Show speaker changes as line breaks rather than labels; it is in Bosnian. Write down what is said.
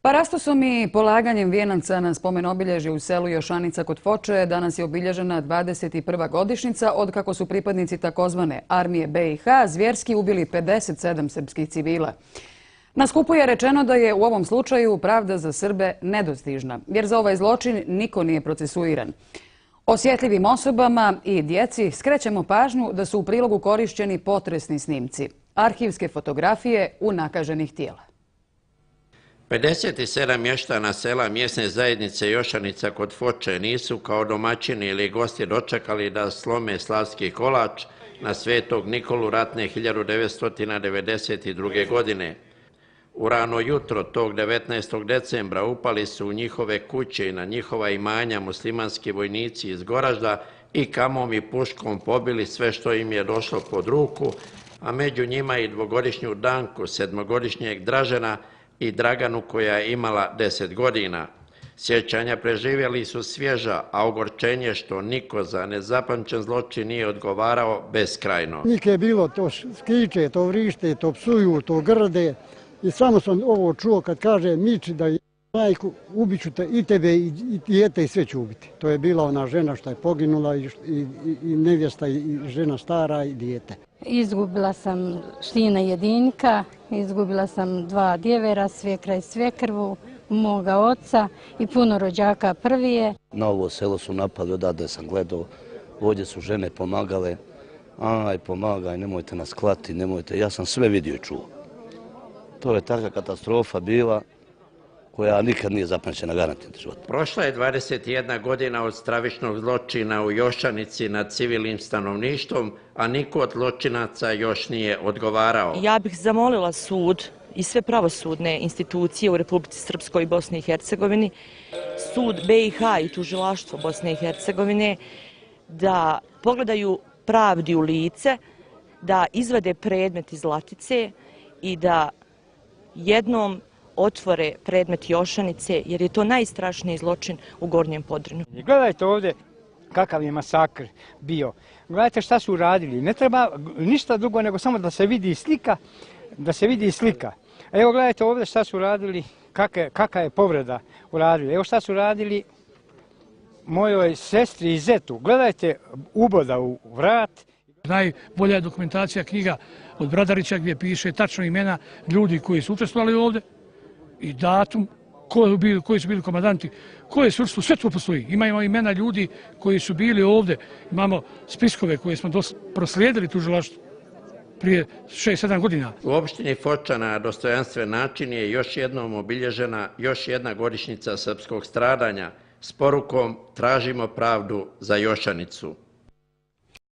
Parastosom i polaganjem vijenaca na spomen obilježje u selu Jošanica kod Foče danas je obilježena 21. godišnjica od kako su pripadnici takozvane armije BiH zvjerski ubili 57 srpskih civila. Na skupu je rečeno da je u ovom slučaju pravda za Srbe nedostižna, jer za ovaj zločin niko nije procesuiran. Osjetljivim osobama i djeci skrećemo pažnju da su u prilogu korišćeni potresni snimci, arhivske fotografije unakaženih tijela.
57 mještana sela mjesne zajednice Jošanica kod Foče nisu kao domaćini ili gosti dočekali da slome slavski kolač na Svetog Nikolu ratne 1992. godine. U rano jutro tog 19. decembra upali su u njihove kuće i na njihova imanja muslimanski vojnici iz Goražda i kamom i puškom pobili sve što im je došlo pod ruku, a među njima i dvogodišnju Danku, 7-godišnjeg Dražena i Draganu koja je imala 10 godina. Sjećanja preživjeli su svježa, a ogorčenje što niko za nezapamćen zločin nije odgovarao beskrajno.
Njih je bilo to skriče, to vrište, to psuju, to grde i samo sam ovo čuo kad kaže Miči da je majku, ubiću te i tebe i dijete i sve ću ubiti. To je bila ona žena što je poginula i nevjesta i žena stara i dijete.
Izgubila sam ština jedinka, izgubila sam 2 djevera, svekra i svekrvu, moga oca i puno rođaka prvije.
Na ovo selo su napali, odavde sam gledao, ovdje su žene pomagale, aj pomagaj, nemojte nas klati, nemojte, ja sam sve vidio i čuo. To je takva katastrofa bila koja nikad nije zapamćena garantijem života.
Prošla je 21 godina od stravičnog zločina u Jošanici nad civilnim stanovništvom, a niko od zločinaca još nije odgovarao.
Ja bih zamolila sud i sve pravosudne institucije u Republici Srpskoj i Bosni i Hercegovini, sud BiH i tužilaštvo Bosne i Hercegovine da pogledaju pravdi u lice, da izvade predmet iz latice i da jednom otvore predmet Jošanice, jer je to najstrašniji zločin u Gornjem Podrinju.
Gledajte ovdje kakav je masakr bio. Gledajte šta su uradili. Ne treba ništa drugo nego samo da se vidi slika. Evo gledajte ovdje šta su uradili, kakva je povreda uradili. Evo šta su uradili mojoj sestri i zetu. Gledajte uboda u vrat.
Najbolja je dokumentacija knjiga od Bradarića gdje piše tačno imena ljudi koji su učestvovali ovdje i datum, koji su bili komandanti, koje svrstvo, sve to postoji. Imamo imena ljudi koji su bili ovdje, imamo spiskove koje smo proslijedili tužilaštvu prije 6-7 godina.
U opštini Foča na dostojanstven način je još jednom obilježena još jedna godišnjica srpskog stradanja s porukom tražimo pravdu za Jošanicu.